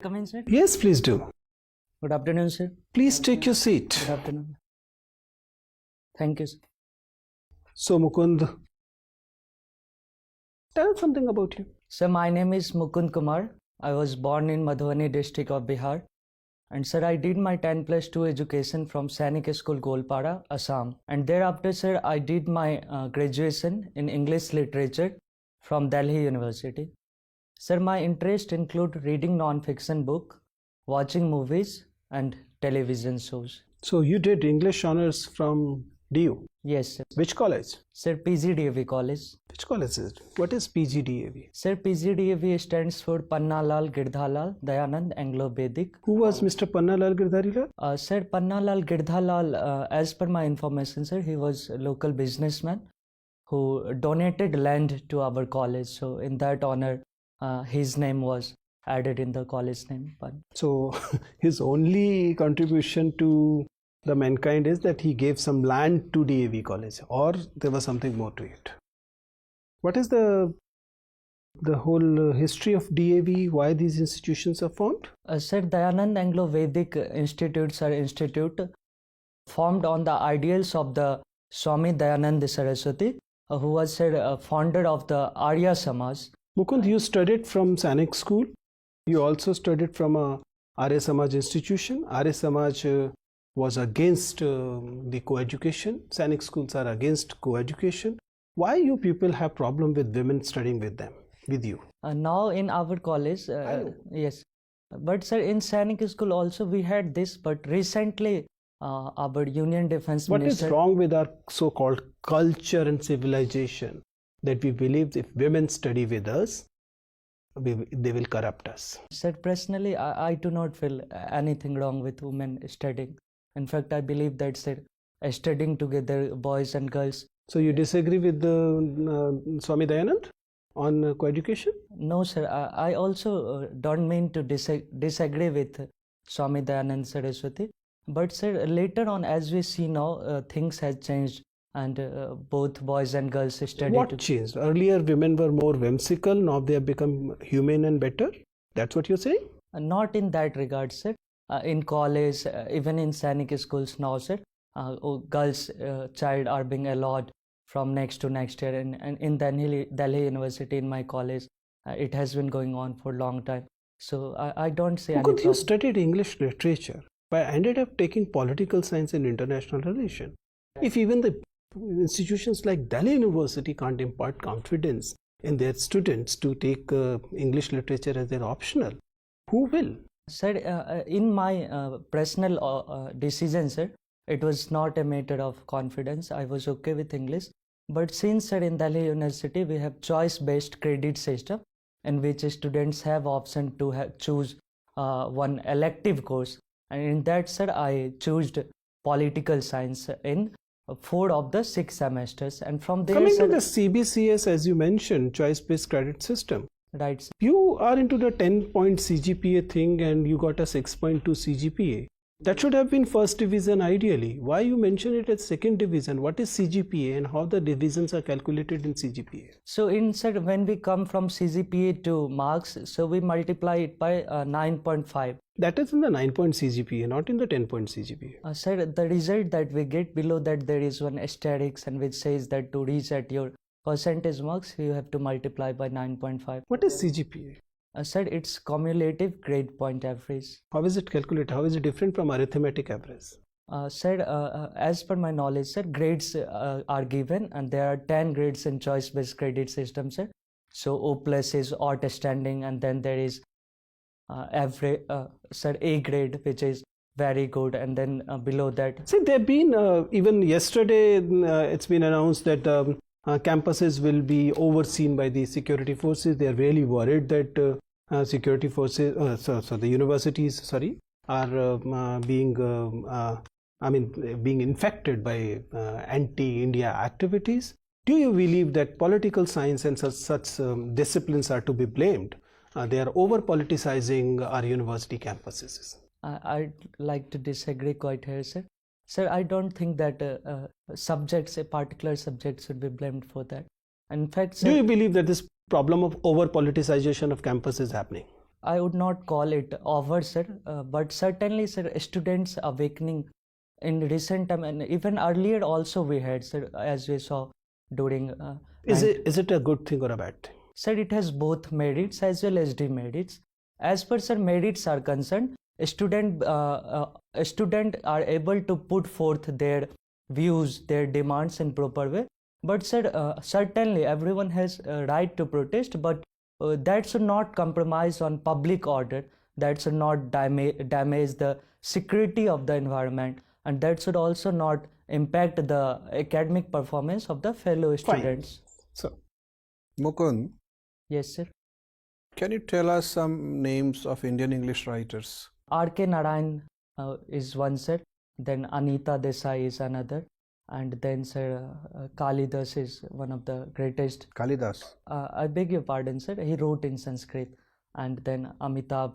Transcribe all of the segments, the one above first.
Come in, sir. Yes, please do. Good afternoon, sir. Please take your seat. Good afternoon. Thank you, sir. So, Mukund, tell something about you. Sir, my name is Mukund Kumar. I was born in Madhubani district of Bihar. And sir, I did my 10+2 education from Sainik School, Golpara, Assam. And thereafter, sir, I did my graduation in English literature from Delhi University. Sir, my interest include reading non-fiction book, watching movies and television shows. So, you did English honors from DU. Yes, sir. Which college? Sir, P.G.D.A.V college. Which college is it? What is P.G.D.A.V? Sir, P.G.D.A.V stands for Pannalal Girdhalal Dayanand Anglo-Vedic. Who was Mr. Pannalal Girdharilal? Sir, Pannalal Girdhalal, as per my information, sir, he was a local businessman who donated land to our college. So, in that honor, his name was added in the college name. So, his only contribution to the mankind is that he gave some land to DAV college, or there was something more to it. What is the whole history of DAV? Why these institutions are formed? Sir, Dayanand Anglo-Vedic institutes are institute formed on the ideals of the Swami Dayanand Saraswati, who was founder of the Arya Samaj. Mukund, you studied from Sainik School. You also studied from a Arya Samaj institution. Arya Samaj was against the co-education. Sainik schools are against co-education. Why you people have problem with women studying with you? Now in our college, yes. But sir, in Sainik school also we had this, but recently our Union Defense Minister... What is wrong with our so-called culture and civilization that we believe if women study with us, they will corrupt us? Sir, personally, I do not feel anything wrong with women studying. In fact, I believe that studying together, boys and girls. So you disagree with Swami Dayanand on co-education? No, sir. I also don't mean to disagree with Swami Dayanand Saraswati. But sir, later on, as we see now, things have changed, and both boys and girls study. What changed? Earlier, women were more whimsical. Now they have become humane and better. That's what you're saying? Not in that regard, sir. In college, even in Sainik schools now, sir, girls child are being allowed from next to next year. And in Delhi University, in my college, it has been going on for a long time. So I don't see any problem. You studied English literature, but ended up taking political science and international relations. If even the institutions like Delhi University can't impart confidence in their students to take English literature as their optional, who will? Sir, in my personal decision, sir, it was not a matter of confidence. I was okay with English. But since, sir, in Delhi University, we have choice-based credit system in which students have option to choose one elective course. And in that, sir, I chose political science in 4 of the 6 semesters. And from there, coming sir, to the CBCS, as you mentioned, choice-based credit system. Right, sir. You are into the 10-point CGPA thing and you got a 6.2 CGPA. That should have been first division ideally. Why you mention it as second division? What is CGPA and how the divisions are calculated in CGPA? So when we come from CGPA to marks, so we multiply it by 9.5. That is in the 9-point CGPA, not in the 10-point CGPA. Sir, the result that we get below that, there is one asterisk and which says that to reach at your percentage marks, you have to multiply by 9.5. What is CGPA? Sir, it's cumulative grade point average. How is it calculated? How is it different from arithmetic average? Sir, as per my knowledge, sir, grades are given and there are 10 grades in choice-based credit system, sir. So O plus is outstanding, and then there is average, sir, A grade, which is very good, and then below that. See, there have been, even yesterday, it's been announced that campuses will be overseen by the security forces. They are really worried that security forces, the universities, are being infected by anti-India activities. Do you believe that political science and such disciplines are to be blamed? They are over-politicizing our university campuses. I'd like to disagree quite here, sir. Sir, I don't think that a particular subject should be blamed for that. In fact, sir, do you believe that this problem of over-politicization of campus is happening? I would not call it over, sir, but certainly, sir, students awakening in recent time and even earlier also we had, sir, as we saw during. Is it a good thing or a bad thing? Sir, it has both merits as well as demerits. As per sir merits are concerned, student are able to put forth their views, their demands in proper way. But sir, certainly everyone has a right to protest, but that should not compromise on public order. That should not damage the security of the environment, and that should also not impact the academic performance of the fellow students. So, Mukund, Yes, sir. can you tell us some names of Indian English writers? R.K. Narayan is one, sir. Then Anita Desai is another. And then, sir, Kalidas is one of the greatest. Kalidas. I beg your pardon, sir. He wrote in Sanskrit. And then Amitabh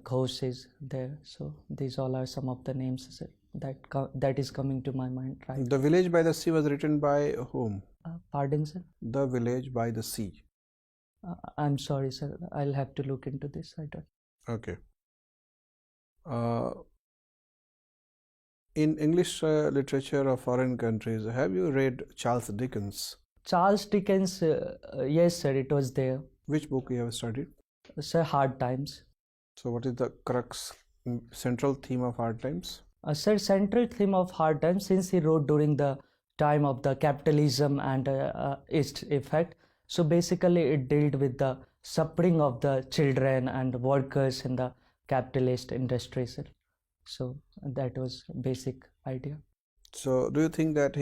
Ghosh is there. So these all are some of the names, sir, that is coming to my mind, right? The Village by the Sea was written by whom? Pardon, sir? The Village by the Sea. I'm sorry, sir. I'll have to look into this. I don't. Okay. In English literature of foreign countries, have you read Charles Dickens? Charles Dickens, yes, sir, it was there. Which book you have studied? Sir, Hard Times. So what is the crux, central theme of Hard Times? Sir, central theme of Hard Times, since he wrote during the time of the capitalism and its effect, so basically it dealt with the suffering of the children and workers in the capitalist industry, sir. So that was basic idea. So do you think that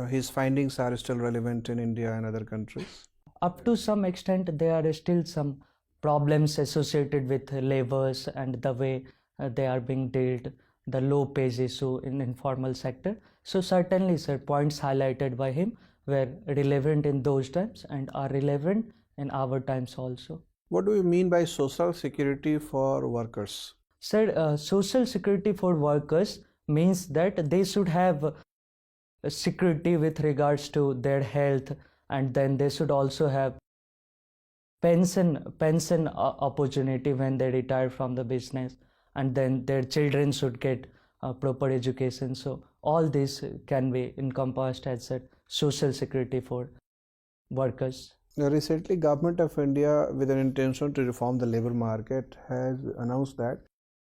his findings are still relevant in India and other countries? Up to some extent, there are still some problems associated with labors and the way they are being dealt, the low pay issue in informal sector. So certainly, sir, points highlighted by him were relevant in those times and are relevant in our times also. What do you mean by social security for workers? Sir, social security for workers means that they should have security with regards to their health, and then they should also have pension opportunity when they retire from the business, and then their children should get proper education. So all this can be encompassed as a social security for workers. Recently, Government of India, with an intention to reform the labor market, has announced that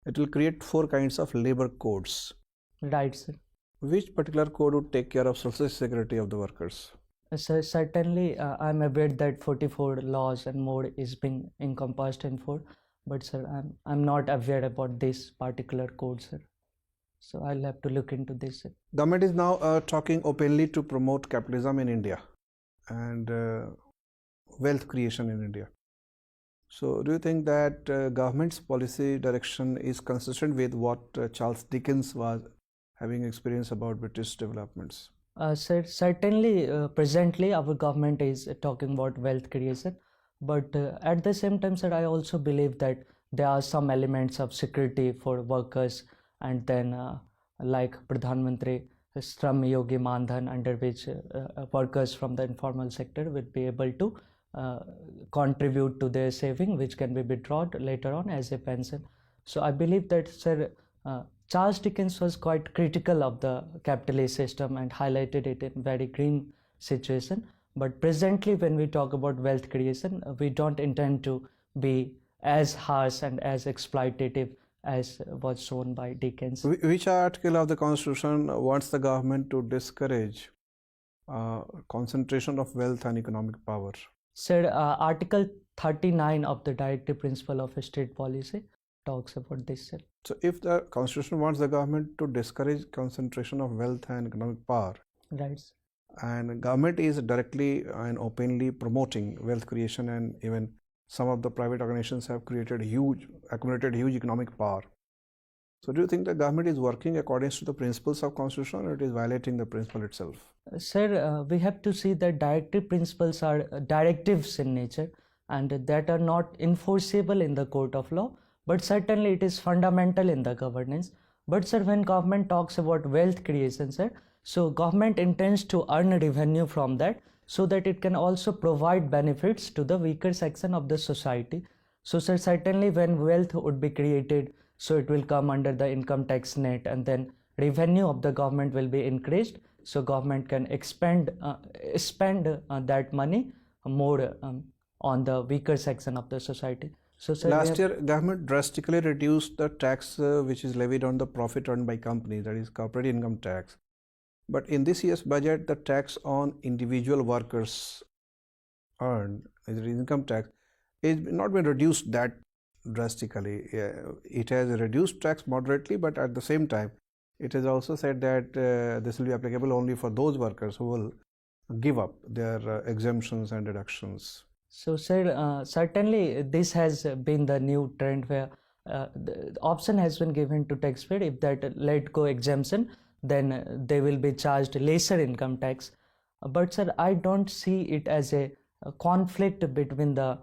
it will create 4 kinds of labor codes. Right, sir. Which particular code would take care of social security of the workers? Sir, certainly I'm aware that 44 laws and more is being encompassed in 4, but sir, I'm not aware about this particular code, sir. So I'll have to look into this, sir. Government is now talking openly to promote capitalism in India and wealth creation in India. So do you think that government's policy direction is consistent with what Charles Dickens was having experience about British developments? Sir, certainly presently our government is talking about wealth creation, but at the same time, sir, I also believe that there are some elements of security for workers, and then like Pradhan Mantri Shram Yogi Mandhan, under which workers from the informal sector will be able to contribute to their saving, which can be withdrawn later on as a pension. So I believe that, sir, Charles Dickens was quite critical of the capitalist system and highlighted it in very green situation. But presently, when we talk about wealth creation, we don't intend to be as harsh and as exploitative as was shown by Dickens. Which article of the Constitution wants the government to discourage concentration of wealth and economic power? Sir, Article 39 of the Directive Principle of State Policy talks about this, sir. So if the Constitution wants the government to discourage concentration of wealth and economic power, Right. and government is directly and openly promoting wealth creation, and even some of the private organizations have accumulated huge economic power. So do you think the government is working according to the principles of Constitution, or it is violating the principle itself? Sir, we have to see that directive principles are directives in nature and that are not enforceable in the court of law, but certainly it is fundamental in the governance. But sir, when government talks about wealth creation, sir, so government intends to earn revenue from that so that it can also provide benefits to the weaker section of the society. So sir, certainly when wealth would be created, so it will come under the income tax net, and then revenue of the government will be increased, so government can spend that money more on the weaker section of the society. So sir, Last year, government drastically reduced the tax which is levied on the profit earned by companies, that is corporate income tax. But in this year's budget, the tax on individual workers earned, is income tax, is not been reduced that drastically. It has reduced tax moderately, but at the same time, it has also said that this will be applicable only for those workers who will give up their exemptions and deductions. So sir, certainly this has been the new trend where the option has been given to taxpayer. If that let go exemption, then they will be charged lesser income tax. But sir, I don't see it as a conflict between the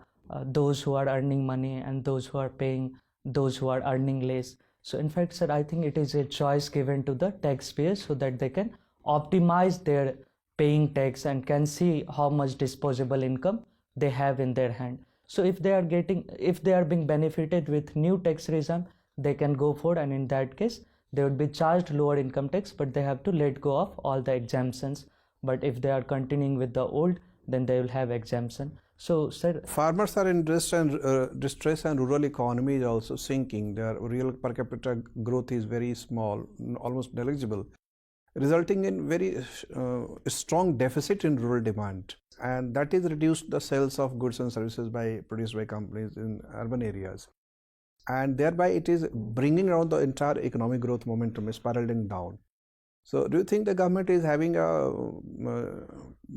those who are earning money and those who are paying, those who are earning less. So in fact, sir, I think it is a choice given to the taxpayers so that they can optimize their paying tax and can see how much disposable income they have in their hand. So if they are being benefited with new tax regime, they can go for, and in that case they would be charged lower income tax, but they have to let go of all the exemptions. But if they are continuing with the old, then they will have exemption. So sir, farmers are in distress and rural economy is also sinking. Their real per capita growth is very small, almost negligible, resulting in very strong deficit in rural demand, and that is reduced the sales of goods and services produced by companies in urban areas, and thereby it is bringing down the entire economic growth momentum, spiraling down. So do you think the government is having a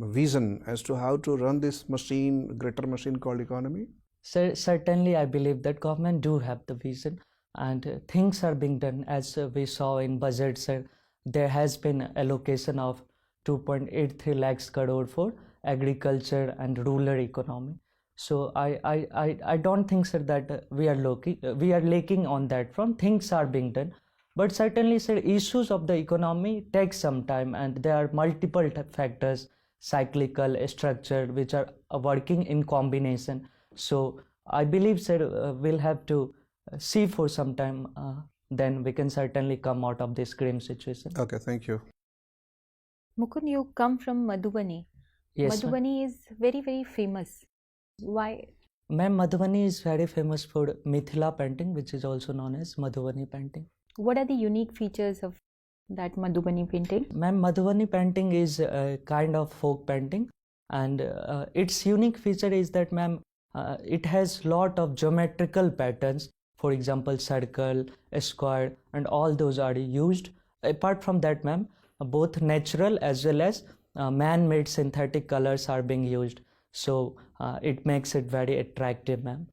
vision as to how to run this machine, greater machine called economy? Certainly I believe that government do have the vision, and things are being done. As we saw in budget, sir, there has been allocation of 2.83 lakhs crore for agriculture and rural economy. So I don't think, sir, that we are lacking on that front. Things are being done, but certainly, sir, issues of the economy take some time, and there are multiple factors, cyclical, structure, which are working in combination. So I believe, sir, we'll have to see for some time. Then we can certainly come out of this grim situation. Okay, thank you. Mukund, you come from Madhubani. Yes, Madhubani is very, very famous. Why? Ma'am, Madhubani is very famous for Mithila painting, which is also known as Madhubani painting. What are the unique features of that Madhubani painting? Ma'am, Madhubani painting is a kind of folk painting, and its unique feature is that, ma'am, it has lot of geometrical patterns. For example, circle, square, and all those are used. Apart from that, ma'am, both natural as well as man-made synthetic colors are being used. So it makes it very attractive, ma'am.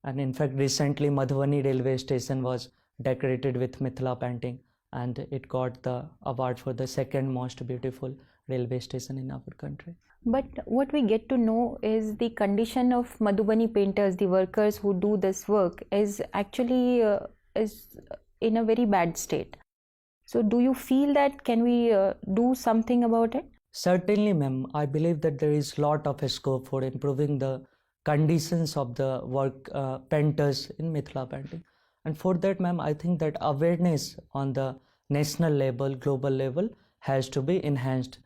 And in fact, recently Madhubani railway station was decorated with Mithila painting, and it got the award for the second most beautiful railway station in our country. But what we get to know is the condition of Madhubani painters, the workers who do this work, is actually is in a very bad state. So do you feel that can we do something about it? Certainly, ma'am. I believe that there is lot of scope for improving the conditions of the work painters in Mithila painting. And for that, ma'am, I think that awareness on the national level, global level has to be enhanced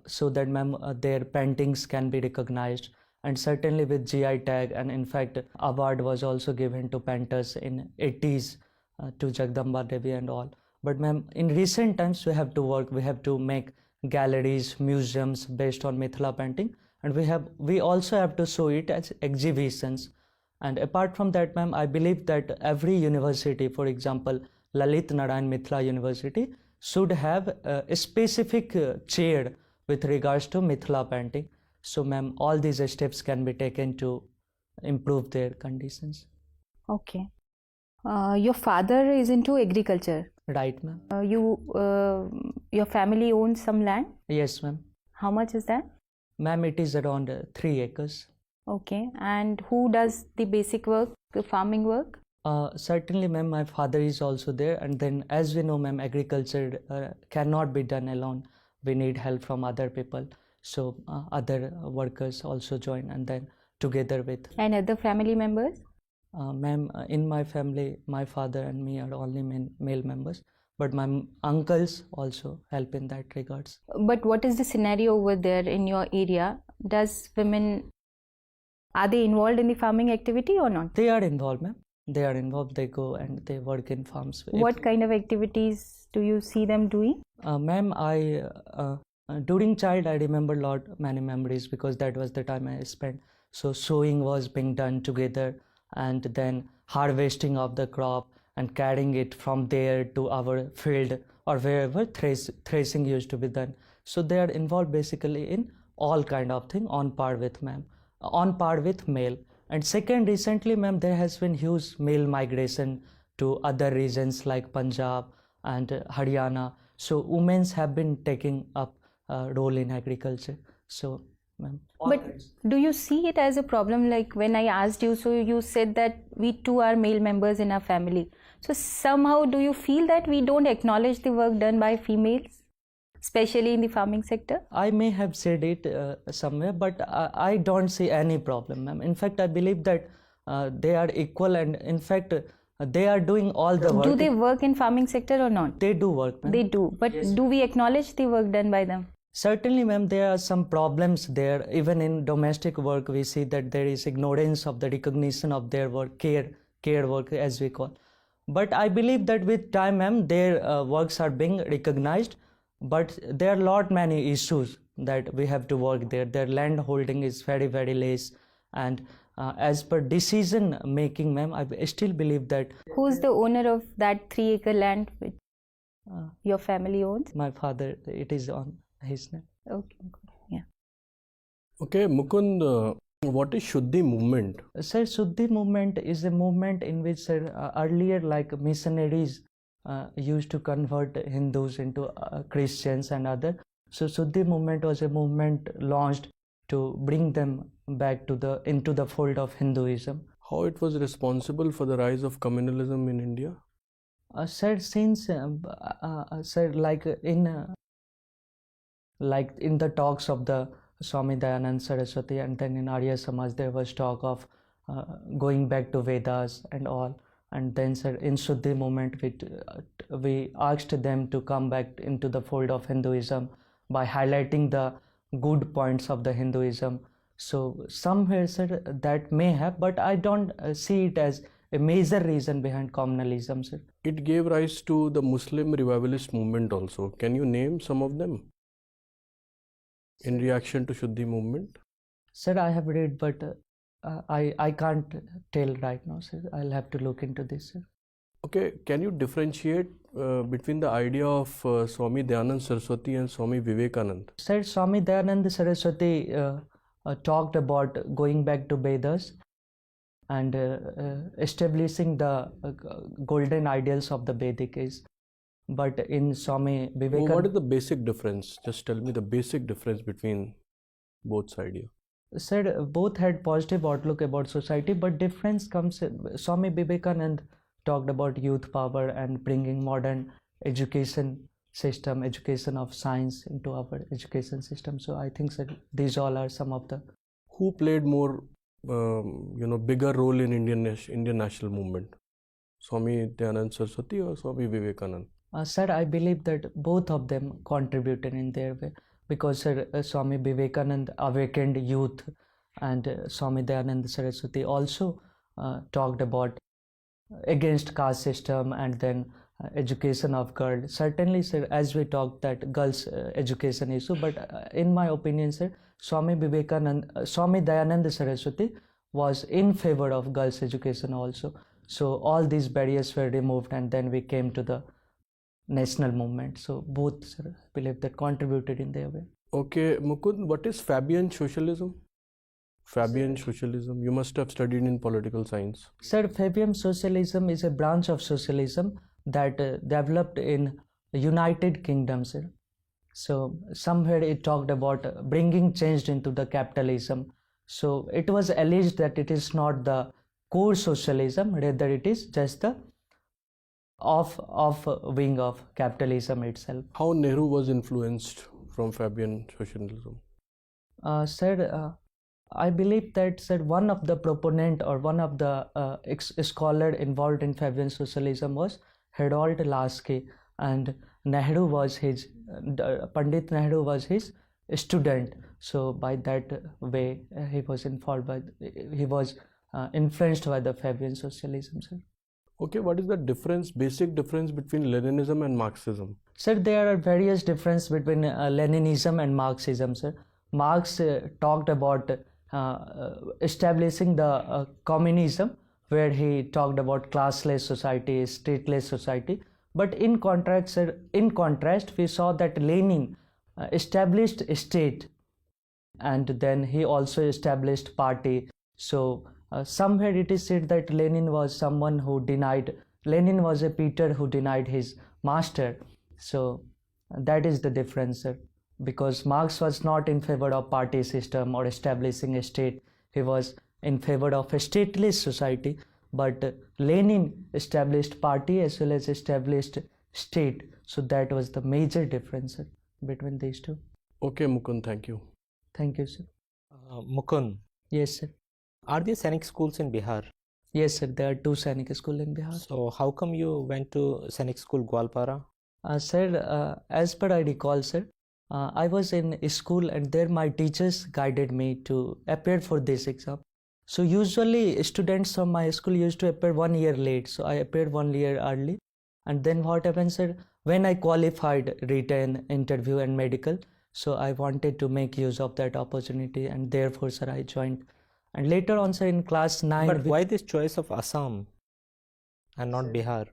so that, ma'am, their paintings can be recognized. And certainly with GI tag, and in fact, award was also given to painters in 80s to Jagdamba Devi and all. But ma'am, in recent times, we have to make galleries, museums based on Mithila painting, and we also have to show it as exhibitions. And apart from that, ma'am, I believe that every university, for example, Lalit Narayan Mithila University, should have a specific chair with regards to Mithila painting. So, ma'am, all these steps can be taken to improve their conditions. Okay. Your father is into agriculture. Right, ma'am. Your family owns some land? Yes, ma'am. How much is that? Ma'am, it is around 3 acres. Okay. And who does the basic work, the farming work? Certainly, ma'am, my father is also there. And then, as we know, ma'am, agriculture cannot be done alone. We need help from other people. So other workers also join, and then together with. And other family members? Ma'am, in my family, my father and me are only male members, but my uncles also help in that regards. But what is the scenario over there in your area? Are they involved in the farming activity or not? They are involved, ma'am. They are involved. They go and they work in farms. What kind of activities do you see them doing? Ma'am, during child I remember many memories because that was the time I spent. So sowing was being done together, and then harvesting of the crop and carrying it from there to our field or wherever threshing used to be done. So they are involved basically in all kind of thing on par with male. And second, recently, ma'am, there has been huge male migration to other regions like Punjab and Haryana. So women have been taking up a role in agriculture. So, ma'am. But do you see it as a problem? Like when I asked you, so you said that we too are male members in our family. So somehow do you feel that we don't acknowledge the work done by females, especially in the farming sector? I may have said it somewhere, but I don't see any problem, ma'am. In fact, I believe that they are equal, and in fact, they are doing all the work. Do they work in farming sector or not? They do work, ma'am. They do. But do we acknowledge the work done by them? Certainly, ma'am, there are some problems there. Even in domestic work, we see that there is ignorance of the recognition of their work, care work as we call. But I believe that with time, ma'am, their works are being recognized. But there are many issues that we have to work there. Their land holding is very, very less. And as per decision making, ma'am, I still believe that. Who's the owner of that 3-acre land which your family owns? My father, it is on his name. Okay, yeah. Okay, Mukund, what is Shuddhi movement? Sir, Shuddhi movement is a movement in which, sir, earlier like missionaries used to convert Hindus into Christians and other. So Shuddhi movement was a movement launched to bring them back to into the fold of Hinduism. How it was responsible for the rise of communalism in India? Sir, since sir, like in the talks of the Swami Dayanand Saraswati, and then in Arya Samaj there was talk of going back to Vedas and all. And then, sir, in Shuddhi movement, we asked them to come back into the fold of Hinduism by highlighting the good points of the Hinduism. So somewhere, sir, that may have, but I don't see it as a major reason behind communalism, sir. It gave rise to the Muslim revivalist movement also. Can you name some of them in reaction to Shuddhi movement? Sir, I have read, but I can't tell right now, sir. I'll have to look into this, sir. Okay, can you differentiate between the idea of Swami Dayanand Saraswati and Swami Vivekananda? Sir, Swami Dayanand Saraswati talked about going back to Vedas and establishing the golden ideals of the Vedic age. But in Swami Vivekananda... What is the basic difference? Just tell me the basic difference between both ideas. Sir, both had positive outlook about society, but difference comes. Swami Vivekananda talked about youth power and bringing modern education system, education of science into our education system. So I think, sir, these all are some of the. Who played more, bigger role in Indian national movement? Swami Dayanand Saraswati or Swami Vivekananda? Sir, I believe that both of them contributed in their way. Because sir, Swami Vivekananda awakened youth, and Swami Dayanand Saraswati also talked about against caste system and then education of girls. Certainly, sir, as we talked that girls education issue, but in my opinion, sir, Swami Dayanand Saraswati was in favor of girls education also. So all these barriers were removed, and then we came to the national movement. So both, sir, I believe that contributed in their way. Okay, Mukund, what is Fabian socialism? Fabian socialism, you must have studied in political science. Sir, Fabian socialism is a branch of socialism that developed in United Kingdom, sir. So somewhere it talked about bringing change into the capitalism. So it was alleged that it is not the core socialism, rather it is just the off wing of capitalism itself. How Nehru was influenced from Fabian socialism? Sir, I believe that, sir, one of the proponent or one of the scholar involved in Fabian socialism was Harold Lasky, and Nehru was his Pandit Nehru was his student. So by that way, he was influenced by the Fabian socialism, sir. Okay, what is the basic difference between Leninism and Marxism? Sir, there are various differences between Leninism and Marxism, sir. Marx talked about establishing the communism, where he talked about classless society, stateless society. But in contrast, sir, we saw that Lenin established a state, and then he also established party. So somewhere it is said that Lenin was a Peter who denied his master. So that is the difference, sir. Because Marx was not in favor of party system or establishing a state. He was in favor of a stateless society. But Lenin established party as well as established state. So that was the major difference, sir, between these two. Okay, Mukund, thank you. Thank you, sir. Mukund, Yes, sir. are there Sainik schools in Bihar? Yes, sir. There are 2 Sainik schools in Bihar. So how come you went to Sainik school Gwalpara? Sir, as per I recall, sir, I was in a school and there my teachers guided me to appear for this exam. So usually students from my school used to appear 1 year late. So I appeared 1 year early. And then what happened, sir, when I qualified written, interview and medical, so I wanted to make use of that opportunity, and therefore, sir, I joined. And later on, sir, in class 9. But why this choice of Assam and not Bihar?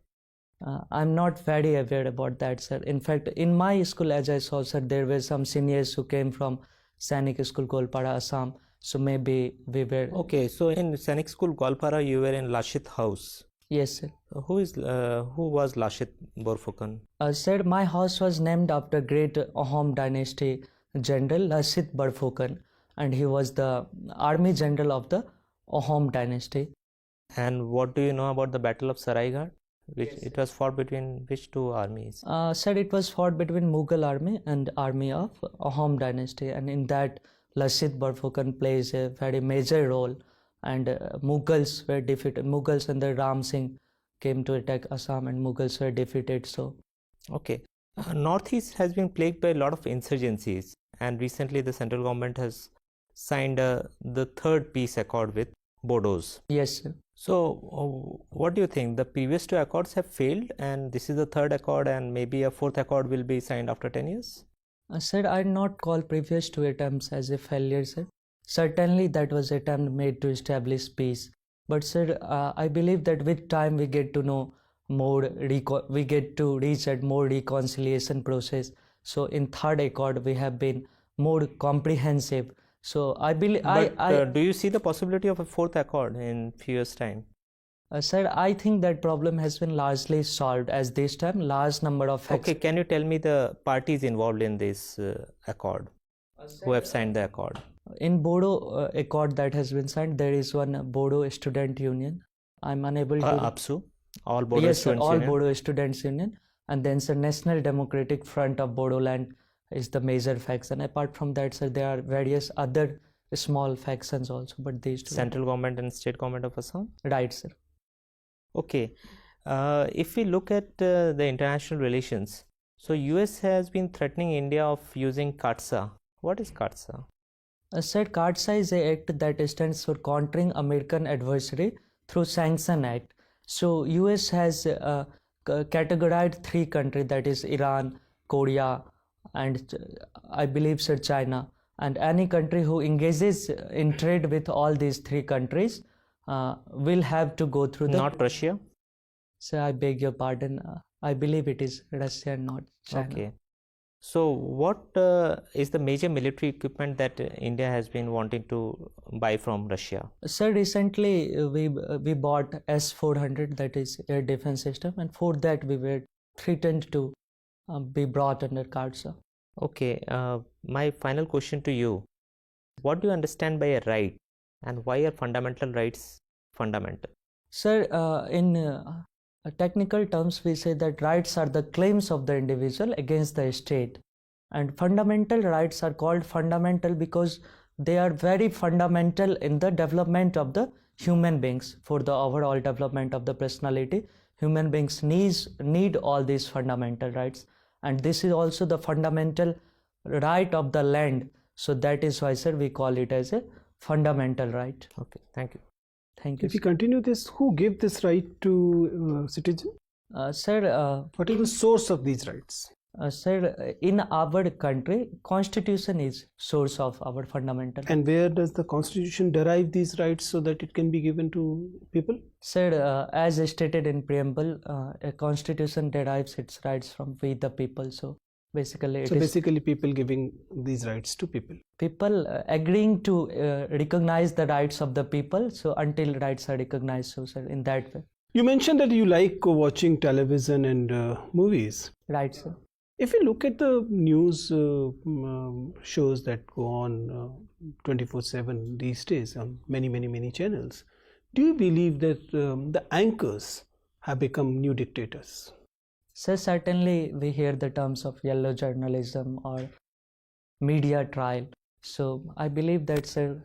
I'm not very aware about that, sir. In fact, in my school, as I saw, sir, there were some seniors who came from Sainik School, Golpara, Assam. So maybe we were. Okay, so in Sainik school Gwalpara, you were in Lashit house. Yes, sir. Who was Lashit Borphukan? Sir, my house was named after great Ahom dynasty general Lashit Borphukan, and he was the army general of the Ahom dynasty. And what do you know about the Battle of Saraighat? It was fought between which 2 armies? Sir, it was fought between Mughal army and army of Ahom dynasty, and in that Lashit Borphukan plays a very major role, and Mughals were defeated. Mughals and the Ram Singh came to attack Assam, and Mughals were defeated. So Okay. Northeast has been plagued by a lot of insurgencies, and recently the central government has signed the 3rd peace accord with Bodos. yes, sir. So, what do you think? The previous 2 accords have failed, and this is the 3rd accord, and maybe a 4th accord will be signed after 10 years? Sir, I'd not call previous 2 attempts as a failure, sir. Certainly, that was an attempt made to establish peace. But, sir, I believe that with time we get to know more, we get to reach at more reconciliation process. So, in 3rd accord, we have been more comprehensive. So, I believe. Do you see the possibility of a 4th accord in few years' time? Sir, I think that problem has been largely solved, as this time large number of Okay, can you tell me the parties involved in this accord? Who have signed the accord? In Bodo accord that has been signed, there is one Bodo Student Union. I'm unable to. APSU, all Bodo Yes, sir, Students all Union. Bodo Students Union, and then sir, National Democratic Front of Bodoland is the major faction. Apart from that, sir, there are various other small factions also, but these two. Central government and state government of Assam. Right, sir. Okay, if we look at the international relations, so US has been threatening India of using CAATSA. What is CAATSA? Sir, CAATSA is a act that stands for Countering American Adversary Through Sanction Act. So US has categorized 3 countries, that is Iran, Korea, and I believe, sir, China. And any country who engages in trade with all these 3 countries will have to go through the. Not Russia? Sir, I beg your pardon. I believe it is Russia, not China. Okay. So, what is the major military equipment that India has been wanting to buy from Russia? Sir, recently we bought S-400, that is air defense system, and for that we were threatened to be brought under CAATSA. Okay, my final question to you: what do you understand by a right, and why are fundamental rights fundamental? Sir, in technical terms, we say that rights are the claims of the individual against the state, and fundamental rights are called fundamental because they are very fundamental in the development of the human beings. For the overall development of the personality, human beings need all these fundamental rights, and this is also the fundamental right of the land. So that is why, sir, we call it as a fundamental right. Okay, thank you. Thank you. If we continue this, who gave this right to citizen? Sir, What is the source of these rights? sir, in our country, constitution is source of our fundamental. And where does the constitution derive these rights so that it can be given to people? Sir, as stated in preamble, a constitution derives its rights from we the people. So basically, Basically people giving these rights to people. People agreeing to recognize the rights of the people. So until rights are recognized, so sir, in that way. You mentioned that you like watching television and movies. Right, sir. If you look at the news shows that go on 24/7 these days on many channels, do you believe that the anchors have become new dictators? So certainly we hear the terms of yellow journalism or media trial. So I believe that, sir,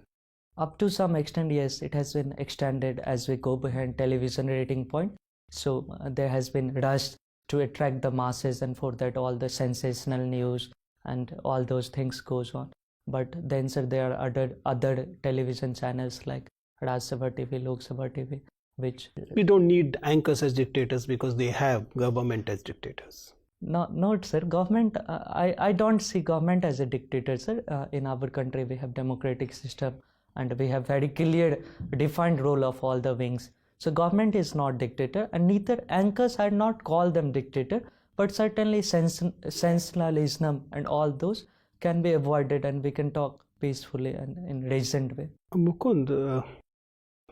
up to some extent, yes, it has been extended as we go behind television rating point. So there has been rush to attract the masses, and for that all the sensational news and all those things goes on. But then, sir, there are other television channels like Raj Sabha TV, Lok Sabha TV, which We don't need anchors as dictators because they have government as dictators. not sir, government, I don't see government as a dictator, sir. In our country we have democratic system and we have very clear defined role of all the wings. So government is not dictator, and neither anchors are not called them dictator, but certainly sensationalism and all those can be avoided, and we can talk peacefully and in reasoned way. Mukund,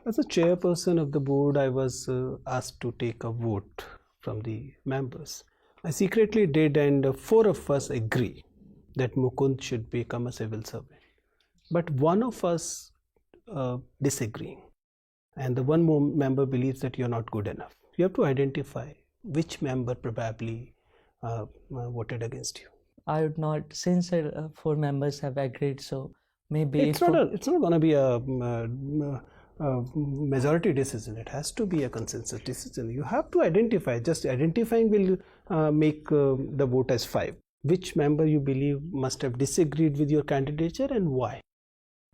as a chairperson of the board, I was asked to take a vote from the members. I secretly did, and 4 of us agree that Mukund should become a civil servant. But one of us disagreeing, and the one more member believes that you're not good enough. You have to identify which member probably voted against you. I would not, since 4 members have agreed, so maybe It's not going to be a majority decision. It has to be a consensus decision. You have to identify. Just identifying will make the vote as 5. Which member you believe must have disagreed with your candidature and why?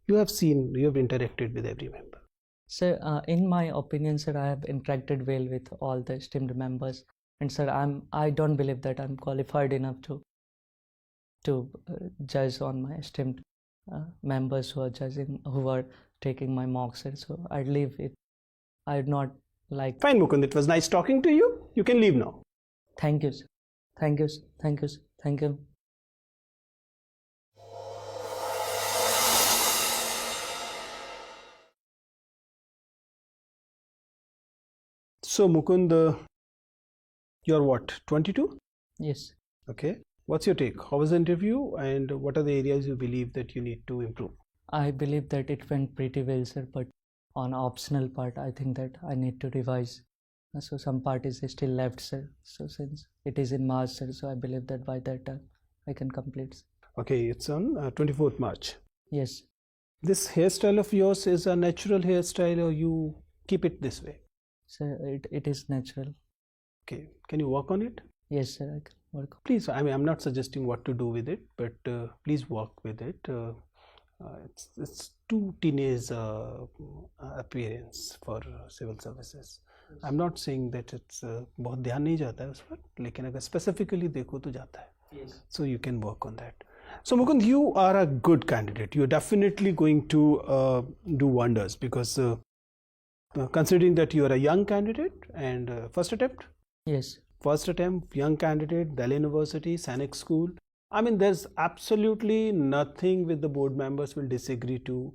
You have interacted with every member. Sir, in my opinion, sir, I have interacted well with all the esteemed members, and sir, I don't believe that I'm qualified enough to judge on my esteemed members who are taking my mock, sir. So I'd leave it. I'd not like. Fine, Mukund. It was nice talking to you. You can leave now. Thank you, sir. Thank you, sir. Thank you, sir. Thank you. So Mukund, you're what, 22? Yes. Okay. What's your take? How was the interview, and what are the areas you believe that you need to improve? I believe that it went pretty well, sir, but on optional part, I think that I need to revise. So some part is still left, sir. So since it is in March, sir, so I believe that by that time I can complete, sir. Okay, it's on 24th March. Yes. This hairstyle of yours is a natural hairstyle, or you keep it this way? Sir, it is natural. Okay, can you work on it? Yes, sir, I can work on. Please, I mean, I'm not suggesting what to do with it, but please work with it. It's too teenage appearance for civil services. I'm not saying that it's बहुत ध्यान नहीं जाता है उस पर, लेकिन अगर specifically देखो तो जाता है. Yes. So you can work on that. So Mukund, you are a good candidate. You're definitely going to do wonders because considering that you are a young candidate and first attempt. Yes. First attempt, young candidate, Delhi University, Sanic School. I mean, there's absolutely nothing with the board members will disagree to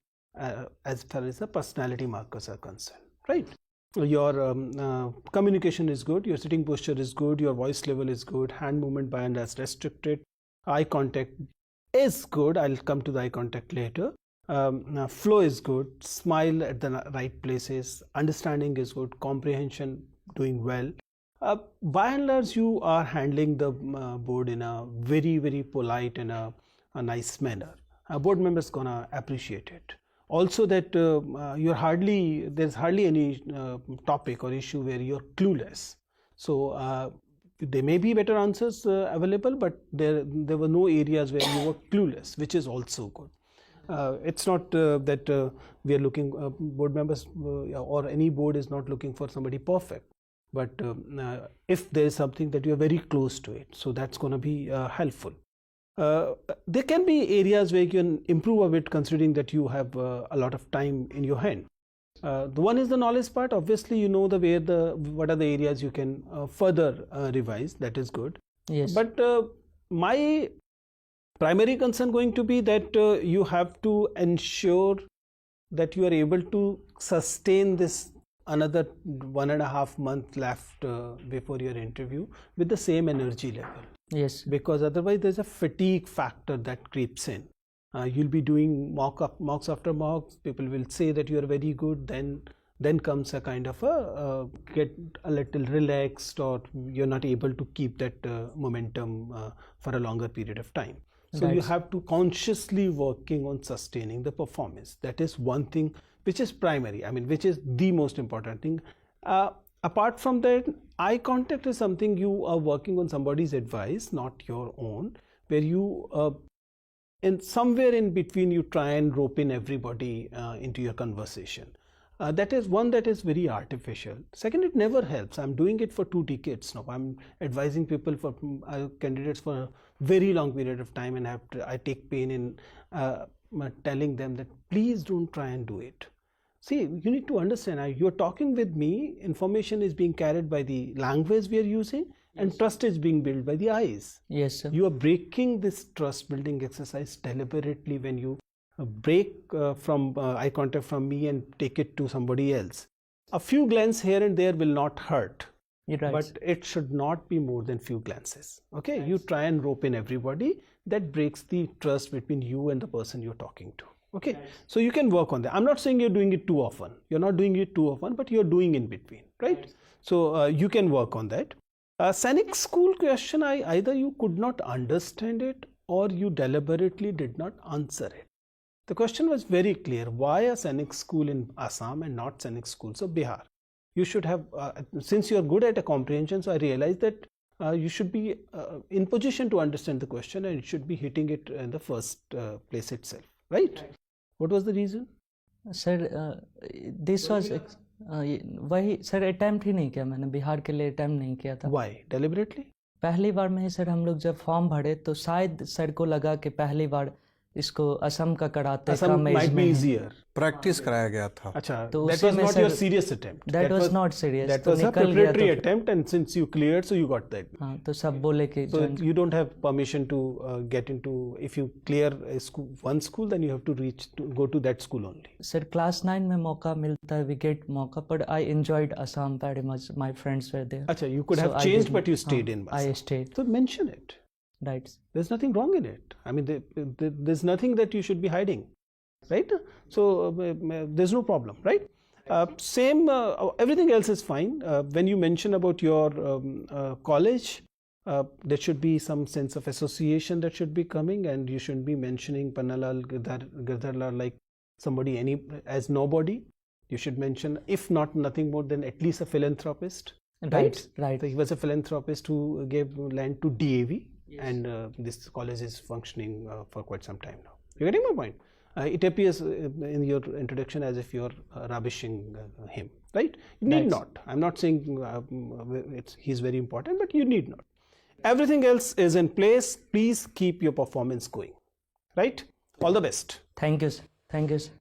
as far as the personality markers are concerned, right? Your communication is good, your sitting posture is good, your voice level is good, hand movement by and as restricted, eye contact is good. I'll come to the eye contact later. Flow is good, smile at the right places, understanding is good, comprehension doing well. By and large, you are handling the board in a very, very polite and a nice manner. board members gonna appreciate it. Also that there's hardly any topic or issue where you're clueless. So there may be better answers available, but there were no areas where you were clueless, which is also good. It's not that we are looking, board members or any board is not looking for somebody perfect, but if there is something that you are very close to it, so that's going to be helpful. There can be areas where you can improve a bit, considering that you have a lot of time in your hand. The one is the knowledge part. Obviously, you know what are the areas you can further revise. That is good. Yes. But my primary concern going to be that you have to ensure that you are able to sustain this another 1.5 months left before your interview with the same energy level. Yes. Because otherwise there's a fatigue factor that creeps in. You'll be doing mocks after mocks. People will say that you are very good. Then comes a kind of get a little relaxed, or you're not able to keep that momentum for a longer period of time. So you have to consciously working on sustaining the performance. That is one thing which is primary. I mean, which is the most important thing. Apart from that, eye contact is something you are working on somebody's advice, not your own, where you in somewhere in between you try and rope in everybody into your conversation. That is one that is very artificial. Second, it never helps. I'm doing it for 2 decades now. I'm advising people for candidates for a very long period of time, and I take pain in telling them that please don't try and do it. See, you need to understand, you're talking with me, information is being carried by the language we are using, and trust is being built by the eyes. Yes, sir. You are breaking this trust building exercise deliberately when you break from eye contact from me and take it to somebody else. A few glances here and there will not hurt, Right. but it should not be more than few glances. Okay, right. You try and rope in everybody. That breaks the trust between you and the person you're talking to. Okay, right. So you can work on that. I'm not saying you're doing it too often. You're not doing it too often, but you're doing in between, right? So you can work on that. Scenic school question, either you could not understand it or you deliberately did not answer it. The question was very clear. Why a scenic school in Assam and not scenic schools of Bihar? You should have, since you are good at a comprehension, so I realized that you should be in position to understand the question, and it should be hitting it in the first place itself, right? What was the reason? Sir this was वही sir attempt ही नहीं किया मैंने, बिहार के लिए attempt नहीं किया था. Why? Deliberately? पहली बार में ही सर हम लोग जब फॉर्म भरे तो शायद सर को लगा कि पहली बार इसको असम का कराते कम एज में easier. प्रैक्टिस कराया गया था. अच्छा, तो that was not your serious attempt. That was not serious. That was a preparatory attempt, and since you cleared, so you got that. हाँ, तो सब बोले कि so you don't have permission to get into. If you clear a school, one school, then you have to go to that school only. Sir class 9 में मौका मिलता है, we get मौका, but I enjoyed Assam very much. My friends were there. अच्छा, you could have changed, but you stayed in Assam. I stayed. So mention it. Right. There's nothing wrong in it. I mean, there's nothing that you should be hiding, right? So there's no problem, right? Everything else is fine. When you mention about your college, there should be some sense of association that should be coming, and you shouldn't be mentioning Pannalal Girdharlal like somebody as nobody. You should mention, if not nothing more than at least a philanthropist. Right. So he was a philanthropist who gave land to P.G.D.A.V. Yes. And this college is functioning for quite some time now. You're getting my point? It appears in your introduction as if you're rubbishing him, right? You need not. I'm not saying he's very important, but you need not. Everything else is in place. Please keep your performance going, right? All the best. Thank you, sir. Thank you, sir.